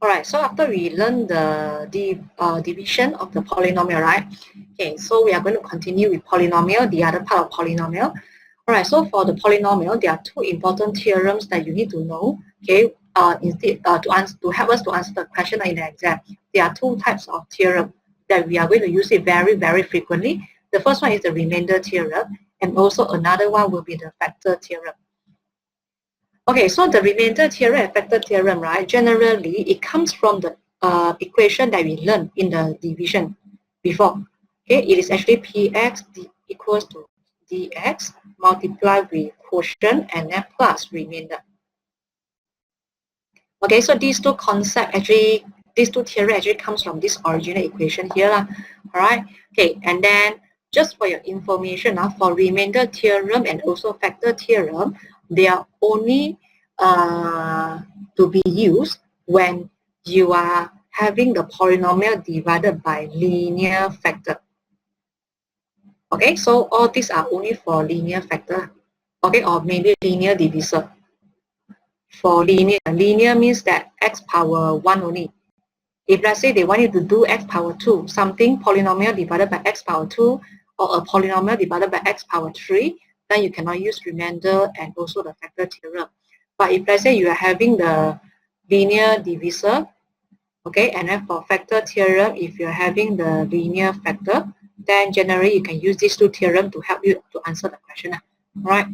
Alright, so after we learn the division of the polynomial, right? Okay, so we are going to continue with polynomial, the other part of polynomial. Alright, so for the polynomial, there are two important theorems that you need to know. Okay, to help us to answer the question in the exam. There are two types of theorem that we are going to use it very, very frequently. The first one is the remainder theorem, and also another one will be the factor theorem. Okay, so the remainder theorem and factor theorem, right? Generally, it comes from the equation that we learned in the division before. Okay, it is actually px equals to dx multiplied with quotient and then plus remainder. Okay, so these two concepts actually, these two theory actually comes from this original equation here. All right. Okay, and then just for your information, for remainder theorem and also factor theorem, they are only to be used when you are having the polynomial divided by linear factor. Okay, so all these are only for linear factor. Okay, or maybe linear divisor. For linear means that x power 1 only. If let's say they want you to do x power 2, something polynomial divided by x power 2, or a polynomial divided by x power 3, then you cannot use remainder and also the factor theorem. But if let's say you are having the linear divisor, okay, and then for factor theorem, if you're having the linear factor, then generally you can use these two theorems to help you to answer the question. Right?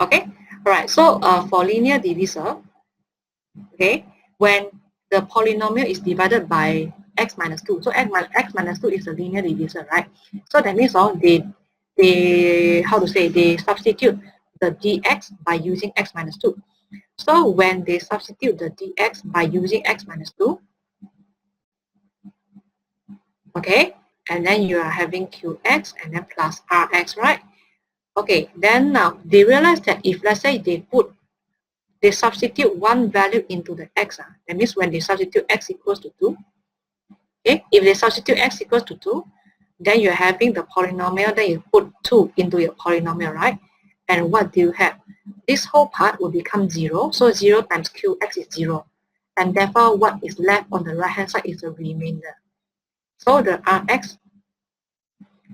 Okay. Alright, so for linear divisor, okay, when the polynomial is divided by x minus 2, so x minus 2 is a linear divisor, right? So that means they substitute the dx by using x minus 2. So when they substitute the dx by using x minus 2, okay, and then you are having qx and then plus rx, right? Okay, then now they realize that if let's say they substitute one value into the x, that means when they substitute x equals to 2, okay, if they substitute x equals to 2, then you're having the polynomial, then you put 2 into your polynomial, right? And what do you have? This whole part will become 0, so 0 times qx is 0. And therefore, what is left on the right-hand side is the remainder. So the rx,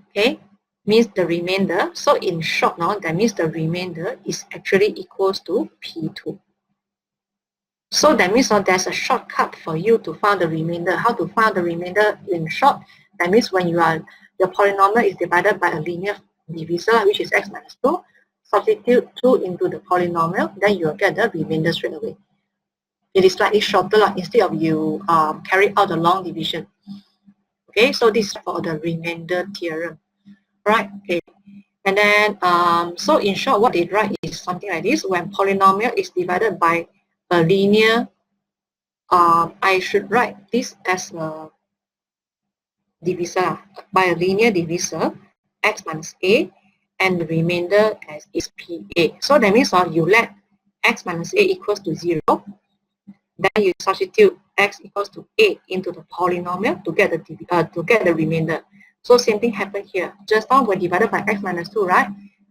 okay, means the remainder. So in short now, that means the remainder is actually equals to P2. So that means there's a shortcut for you to find the remainder. How to find the remainder in short? That means when your polynomial is divided by a linear divisor, which is x minus 2, substitute 2 into the polynomial, then you'll get the remainder straight away. It is slightly shorter instead of you carry out the long division. Okay, so this is for the remainder theorem. Right, okay. And then, so in short, what they write is something like this. When polynomial is divided by a linear, I should write this as a divisor, by a linear divisor, x minus a, and the remainder as is PA. So that means you let x minus a equals to 0, then you substitute x equals to a into the polynomial to get the remainder. So same thing happened here. Just now we're divided by x minus 2, right?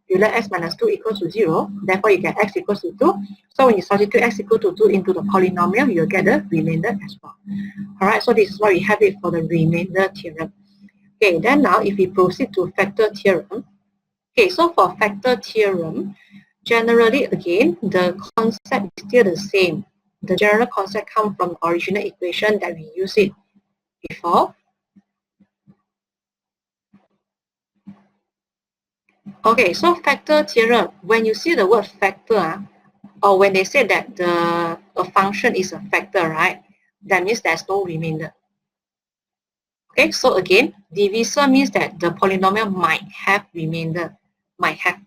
You let x minus 2 equals to 0, therefore you get x equals to 2. So when you substitute x equals to 2 into the polynomial, you'll get the remainder as well. Alright, so this is why we have it for the remainder theorem. Okay, then now if we proceed to factor theorem, okay, so for factor theorem, generally again, the concept is still the same. The general concept comes from the original equation that we used it before. Okay, so factor theorem, when you see the word factor, or when they say that a function is a factor, right, that means there's no remainder. Okay, so again, divisor means that the polynomial might have remainder, might have.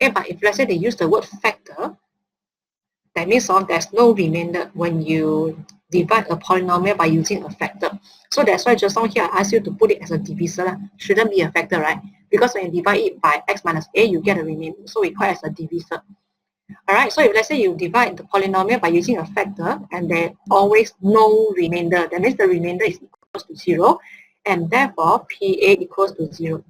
Okay, but if let's say they use the word factor, that means there's no remainder when you divide a polynomial by using a factor. So that's why just now here I asked you to put it as a divisor. Shouldn't be a factor, right? Because when you divide it by x minus a, you get a remainder. So we call it as a divisor. Alright, so if let's say you divide the polynomial by using a factor and there's always no remainder, that means the remainder is equals to 0, and therefore PA equals to 0.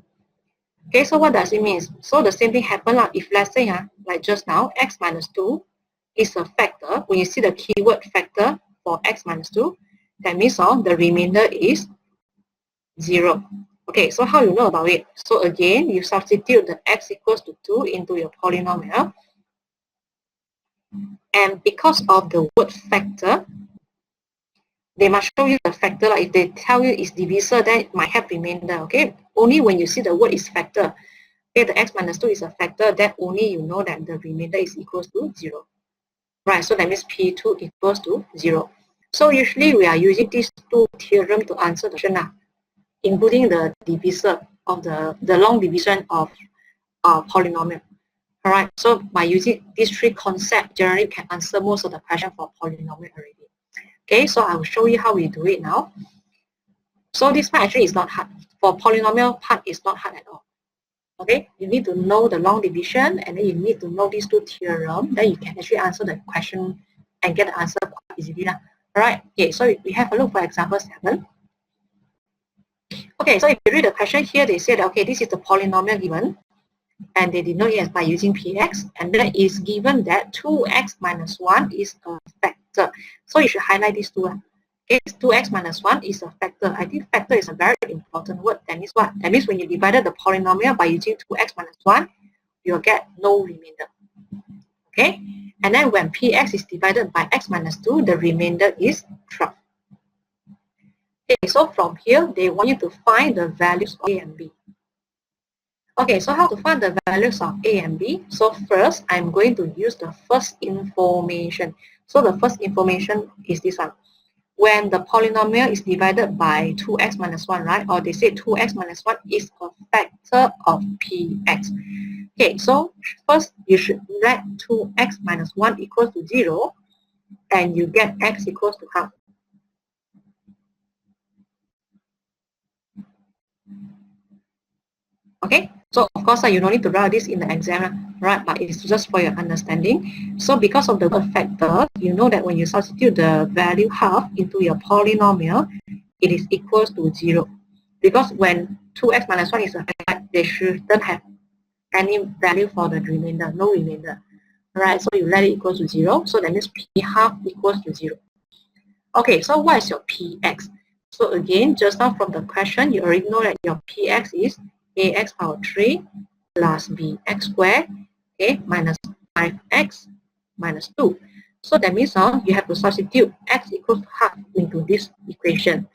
Okay, so what does it mean? So the same thing happens if let's say, like just now, x minus 2 is a factor. When you see the keyword factor, for x minus 2, that means the remainder is 0. Okay, so how you know about it? So again, you substitute the x equals to 2 into your polynomial. And because of the word factor, they must show you the factor. Like if they tell you it's divisor, then it might have remainder. Okay, only when you see the word is factor, okay, the x minus 2 is a factor, then only you know that the remainder is equals to 0. Right, so that means P2 equals to 0. So usually we are using these two theorems to answer the question, including the divisor of the long division of polynomial. All right, so by using these three concepts, generally you can answer most of the question for polynomial already. Okay, so I will show you how we do it now. So this part actually is not hard. For polynomial part, it's not hard at all. Okay, you need to know the long division, and then you need to know these two theorems. Then you can actually answer the question and get the answer quite easily. All right, okay, so we have a look for example 7. Okay, so if you read the question here, they said, okay, this is the polynomial given, and they denote it as by using px, and then it's given that 2x minus 1 is a factor. So you should highlight these two. Okay, 2x minus 1 is a factor. I think factor is a very important word. That means what? That means when you divided the polynomial by using 2x minus 1, you'll get no remainder. Okay, and then when px is divided by x minus 2, the remainder is 12. Okay, so from here, they want you to find the values of a and b. Okay, so how to find the values of a and b? So first, I'm going to use the first information. So the first information is this one. When the polynomial is divided by 2x minus 1, right? Or they say 2x minus 1 is a factor of px. Okay, so first you should let 2x minus 1 equals to 0, and you get x equals to half. Okay, so of course you don't need to write this in the exam, right? But it's just for your understanding. So because of the word factor, you know that when you substitute the value half into your polynomial, it is equals to 0. Because when 2x minus 1 is a factor, they shouldn't have any value for the remainder, no remainder. Right, so you let it equals to 0. So that means p half equals to 0. Okay, so what is your px? So again, just now from the question, you already know that your px is ax power 3 plus bx squared, okay, minus 5x minus 2. So that means you have to substitute x equals to half into this equation.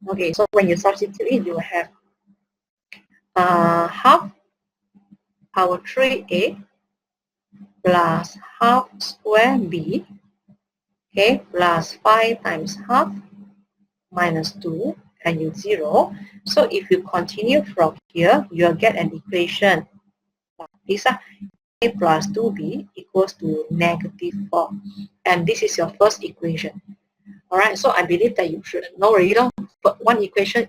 Okay, so when you substitute it, you will have half power 3a plus half square b, okay, plus 5 times half minus 2, and you 0. So if you continue from here, you'll get an equation like this. A plus 2b equals to negative 4. And this is your first equation. Alright, so I believe that you should know already. But one equation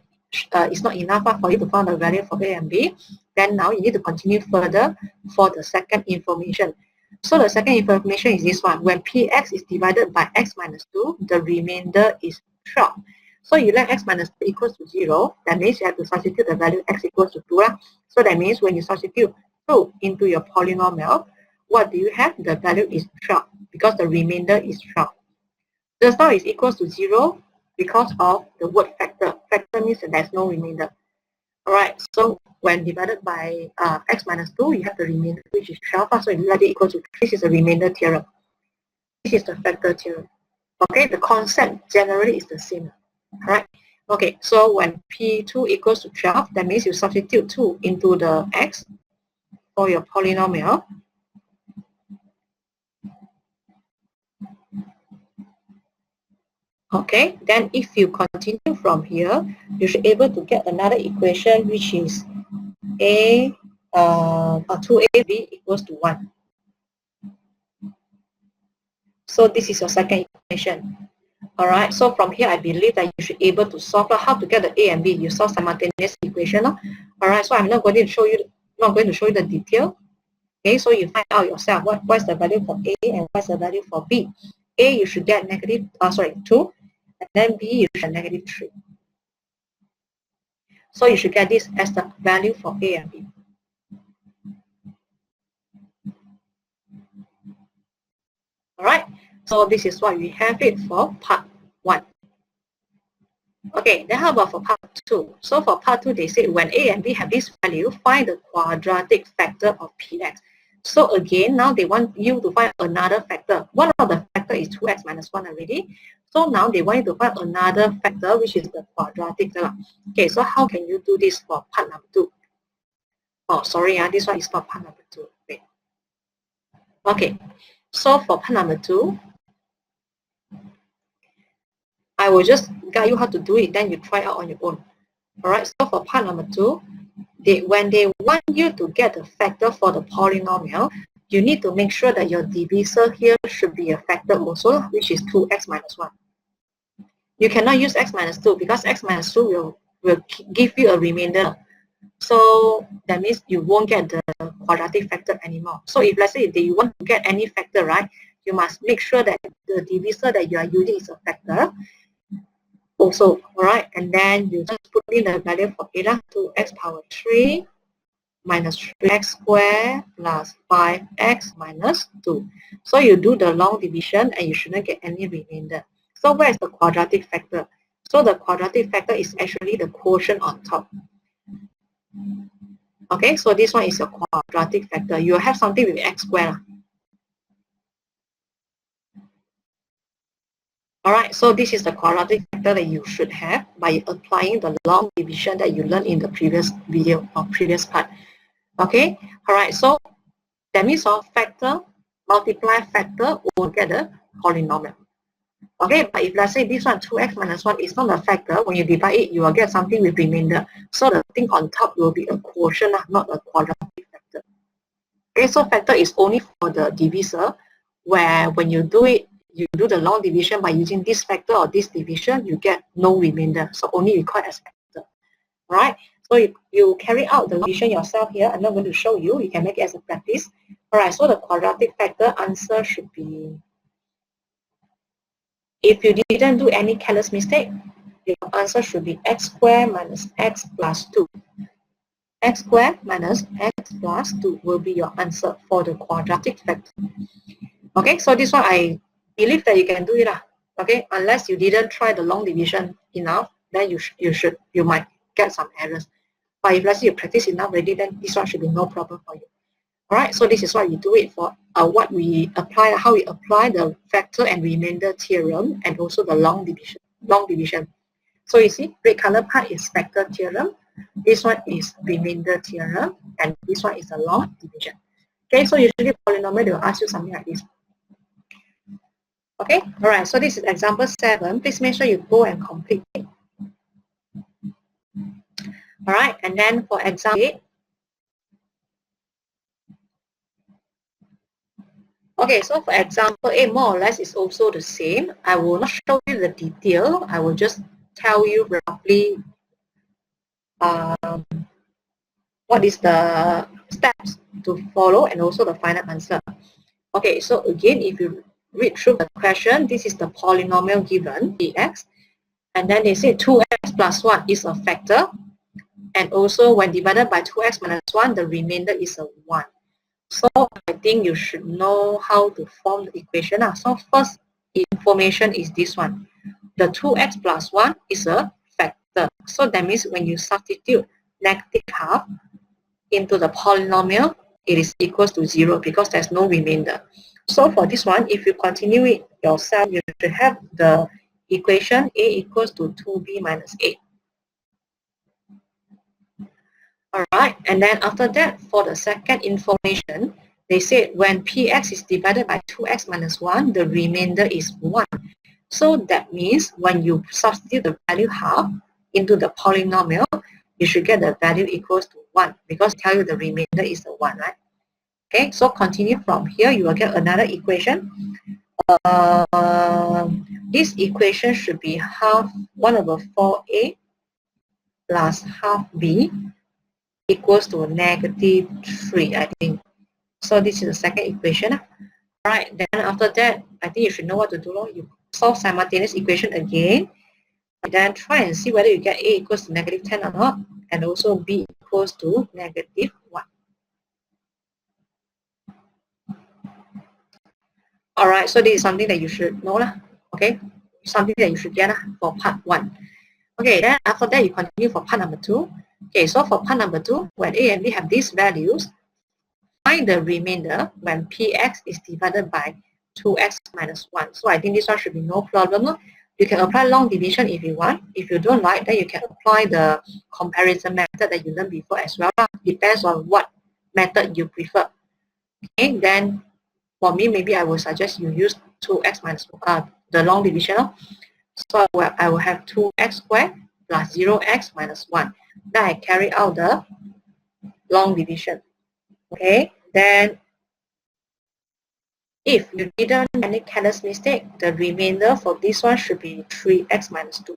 is not enough for you to find the value for a and b. Then now you need to continue further for the second information. So the second information is this one. When px is divided by x minus 2, the remainder is 12. So you let x minus 2 equals to 0. That means you have to substitute the value x equals to 2. So that means when you substitute 2 into your polynomial, what do you have? The value is 12 because the remainder is 12. Just now is equals to 0 because of the word factor. Factor means that there's no remainder. Alright, so when divided by x minus 2, you have the remainder, which is 12. So you let it equal to 3. This is the remainder theorem. This is the factor theorem. Okay, the concept generally is the same. Alright, okay, so when P2 equals to 12, that means you substitute 2 into the x for your polynomial. Okay, then if you continue from here, you should be able to get another equation, which is a 2ab equals to 1. So this is your second equation. All right, so from here, I believe that you should be able to solve how to get the a and b. You solve simultaneous equation. All right, so I'm not going to show you the detail. Okay, so you find out yourself what's the value for a and what's the value for b. A, you should get negative 2, and then b, you should get negative 3. So you should get this as the value for a and b. All right, so this is what we have it for part Okay, then how about for part 2? So for part 2, they say when A and B have this value, find the quadratic factor of Px. So again, now they want you to find another factor. One of the factor is 2x minus 1 already. So now they want you to find another factor, which is the quadratic. Okay, so how can you do this for part number 2? Oh, sorry, this one is not part number 2. Wait. Okay, so for part number 2, I will just guide you how to do it, then you try out on your own. Alright, so for part number 2, when they want you to get the factor for the polynomial, you need to make sure that your divisor here should be a factor also, which is 2x minus 1. You cannot use x minus 2 because x minus 2 will give you a remainder. So that means you won't get the quadratic factor anymore. So if let's say you want to get any factor, right, you must make sure that the divisor that you are using is a factor also, all right? And then you just put in the value for eta to x power 3 minus 3x squared plus 5x minus 2. So you do the long division and you shouldn't get any remainder. So where is the quadratic factor? So the quadratic factor is actually the quotient on top. Okay, so this one is your quadratic factor. You have something with x squared. Alright, so this is the quadratic factor that you should have by applying the long division that you learned in the previous video or previous part. Okay, alright, so that means our factor multiply factor will get a polynomial. Okay, but if let's say this one 2x minus 1 is not a factor, when you divide it, you will get something with remainder. So the thing on top will be a quotient, not a quadratic factor. Okay, so factor is only for the divisor, where when you do it, you do the long division by using this factor or this division, you get no remainder. So only required as factor. Alright, so you carry out the division yourself here. I'm not going to show you. You can make it as a practice. Alright, so the quadratic factor answer should be, if you didn't do any careless mistake, your answer should be x squared minus x plus 2. X squared minus x plus 2 will be your answer for the quadratic factor. Okay, so this one I believe that you can do it. Okay, unless you didn't try the long division enough, then you might get some errors. But if let's say you practice enough already, then this one should be no problem for you. Alright, so this is why we do it for what we apply, how we apply the factor and remainder theorem and also the long division. So you see, red color part is factor theorem, this one is remainder theorem, and this one is a long division. Okay, so usually polynomial, they will ask you something like this. Okay, alright, so this is example 7. Please make sure you go and complete it. Alright, and then for example 8, okay, so for example 8, more or less is also the same. I will not show you the detail. I will just tell you roughly what is the steps to follow and also the final answer. Okay, so again, if you read through the question, this is the polynomial given, dx, and then they say 2x plus 1 is a factor, and also when divided by 2x minus 1, the remainder is a 1. So I think you should know how to form the equation. So first information is this one. The 2x plus 1 is a factor. So that means when you substitute negative half into the polynomial, it is equals to 0 because there's no remainder. So for this one, if you continue it yourself, you should have the equation a equals to 2b minus 8. Alright, and then after that, for the second information, they said when px is divided by 2x minus 1, the remainder is 1. So that means when you substitute the value half into the polynomial, you should get the value equals to 1 because tell you the remainder is the 1, right? Okay, so continue from here, you will get another equation. This equation should be half 1 over 4a plus half b equals to negative 3, I think. So this is the second equation. Alright, then after that, I think you should know what to do. You solve simultaneous equation again. And then try and see whether you get a equals to negative 10 or not. And also b equals to negative 1. Alright, so this is something that you should know. Okay, something that you should get for part 1. Okay, then after that, you continue for part number 2. Okay, so for part number 2, when A and B have these values, find the remainder when px is divided by 2x minus 1. So I think this one should be no problem. You can apply long division if you want. If you don't like, then you can apply the comparison method that you learned before as well. Depends on what method you prefer. Okay, then for me, maybe I will suggest you use 2x minus the long division. So I will have 2x squared plus 0x minus 1. Then I carry out the long division. Okay, then if you didn't make any careless mistake, the remainder for this one should be 3x minus 2.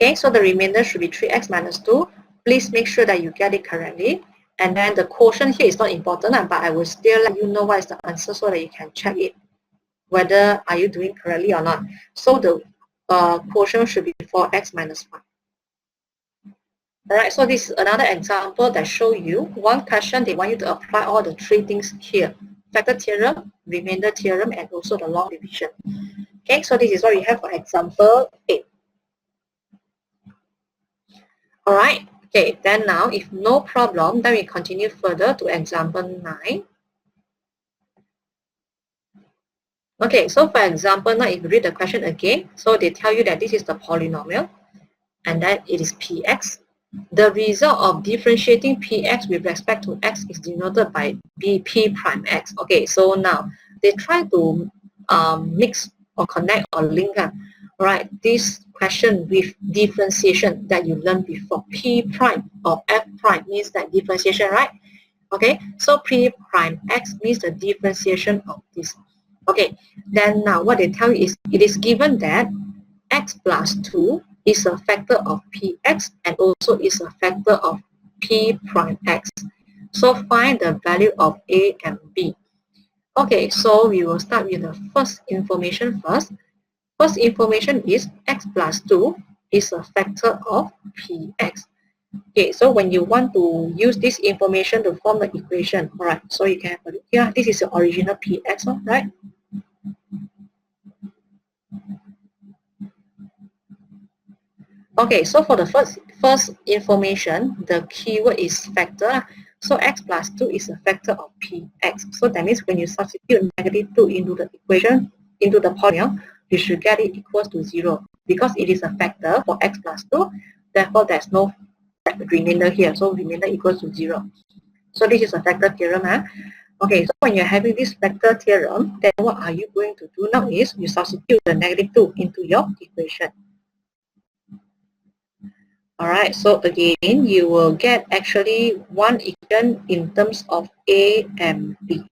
Okay, so the remainder should be 3x minus 2. Please make sure that you get it correctly. And then the quotient here is not important, but I will still let you know what is the answer so that you can check it, whether are you doing correctly or not. So the quotient should be 4x minus 1. Alright, so this is another example that show you one question they want you to apply all the 3 things here. Factor theorem, remainder theorem, and also the long division. Okay, so this is what we have for example 8. Alright, okay, then now if no problem, then we continue further to example 9. Okay, so for example now if you read the question again, so they tell you that this is the polynomial and that it is px. The result of differentiating px with respect to x is denoted by p prime x. Okay, so now they try to mix or connect or link right, this question with differentiation that you learned before. P prime or f prime means that differentiation, right? Okay, so p prime x means the differentiation of this. Okay, then now what they tell you is it is given that x plus 2 is a factor of px and also is a factor of p prime x. So find the value of a and b. Okay, so we will start with the first information first. First information is x plus 2 is a factor of px. Okay, so when you want to use this information to form the equation, all right, so you can have a look here. This is the original px, right? Okay, so for the first information, the keyword is factor. So x plus 2 is a factor of px. So that means when you substitute negative 2 into the equation, into the polynomial, you should get it equals to 0. Because it is a factor for x plus 2, therefore there's no remainder here. So remainder equals to 0. So this is a factor theorem. Okay, so when you're having this factor theorem, then what are you going to do now is you substitute the negative 2 into your equation. Alright, so again, you will get actually one equation in terms of A and B.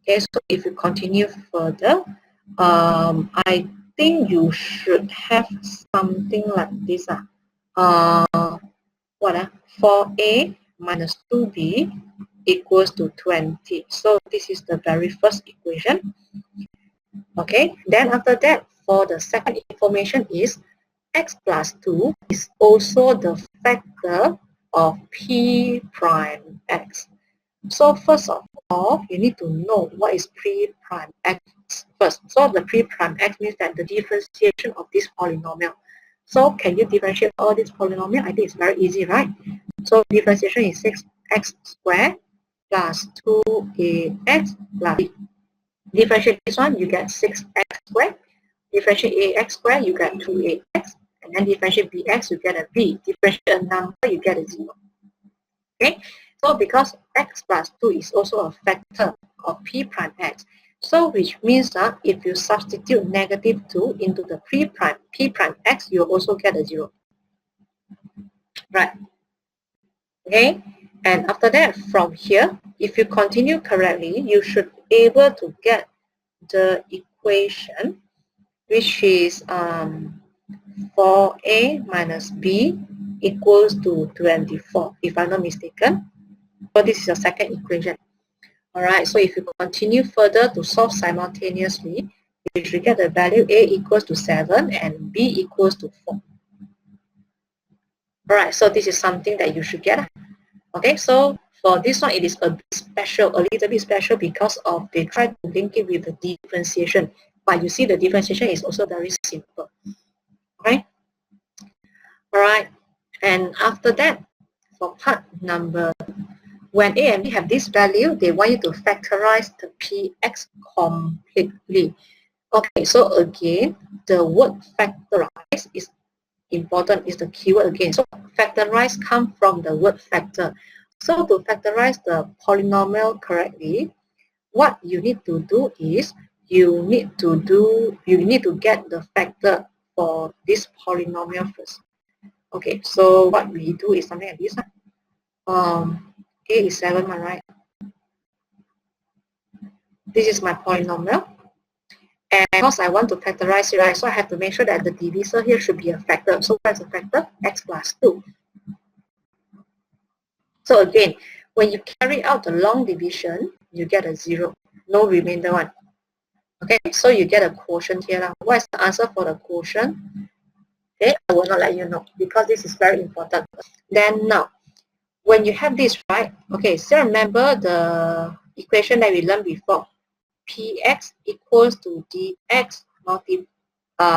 Okay, so if you continue further, I think you should have something like this. 4A minus 2B equals to 20. So this is the very first equation. Okay, then after that, for the second information is x plus 2 is also the factor of p prime x. So first of all, you need to know what is p prime x first. So the p prime x means that the differentiation of this polynomial. So can you differentiate all this polynomial? I think it's very easy, right? So differentiation is 6x squared plus 2ax plus b. Differentiate this one, you get 6x squared. Differentiate ax squared, you get 2ax. And then differentiate bx, you get a b. Differentiate a number, you get a 0. Okay? So because x plus 2 is also a factor of p prime x, so which means that if you substitute negative 2 into the p prime x, you also get a 0. Right? Okay? And after that, from here, if you continue correctly, you should be able to get the equation, which is 4a minus b equals to 24, if I'm not mistaken. So this is the second equation. Alright, so if you continue further to solve simultaneously, you should get the value a equals to 7 and b equals to 4. Alright, so this is something that you should get. Okay, so For this one, it is a bit special, a little bit special because of they try to link it with the differentiation. But you see the differentiation is also very simple. Okay? Alright. And after that, for part number, when A and B have this value, they want you to factorize the Px completely. Okay, so again, the word factorize is important, is the keyword again. So factorize comes from the word factor. So to factorize the polynomial correctly, what you need to do is you need to get the factor for this polynomial first. Okay, so what we do is something like this. A is 7, right? This is my polynomial. And because I want to factorize it, right, so I have to make sure that the divisor here should be a factor. So what's a factor? X plus 2. So again, when you carry out the long division, you get a 0. No remainder one. Okay, so you get a quotient here. What is the answer for the quotient? Okay, I will not let you know because this is very important. Then now, when you have this, right? Okay, still remember the equation that we learned before. Px equals to dx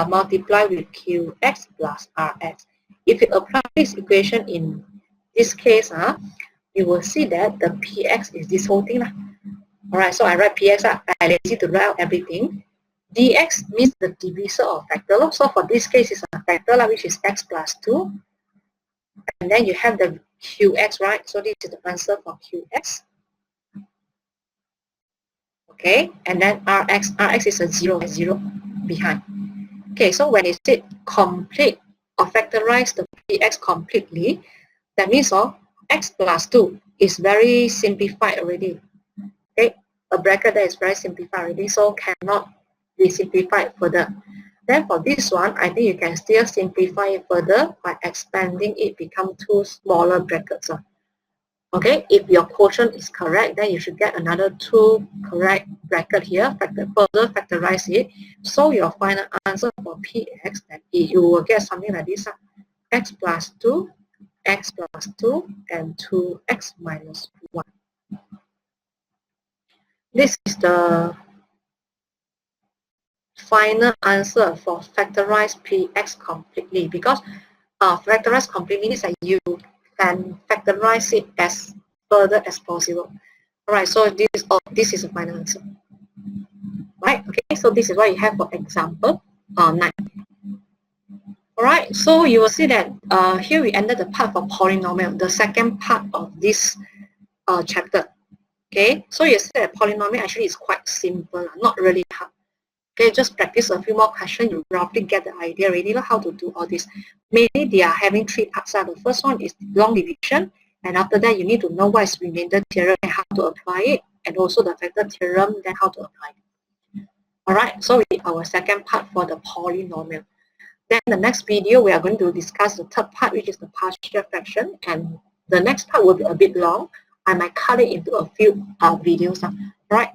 multiply with qx plus rx. If you apply this equation in this case, you will see that the px is this whole thing. Alright, so I write px, I lazy to write out everything. Dx means the divisor of factor. So for this case, it's a factor which is x plus 2. And then you have the qx, right? So this is the answer for qx. Okay, and then rx is a 0 behind. Okay, so when it said complete or factorize the px completely, that means x plus 2 is very simplified already. Okay, a bracket that is very simplified already, so cannot be simplified further. Then for this one, I think you can still simplify it further by expanding it become 2 smaller brackets. Okay, if your quotient is correct, then you should get another 2 correct bracket here, further factorize it. So your final answer for px, then you will get something like this, x plus 2, x plus 2, and 2x minus 1. This is the final answer for factorize px completely, because factorize completely means that you can factorize it as further as possible. Alright, so this is the final answer. Right, okay, so this is what you have for example 9. Alright, so you will see that here we ended the part for polynomial, the second part of this chapter. Okay, so you see that polynomial actually is quite simple, not really hard. Okay, just practice a few more questions, you probably get the idea already how to do all this. Mainly they are having 3 parts. The first one is long division, and after that you need to know what is remainder theorem and how to apply it, and also the factor theorem, then how to apply it. Alright, so we our second part for the polynomial. Then the next video we are going to discuss the third part, which is the partial fraction, and the next part will be a bit long. I might cut it into a few videos. Alright,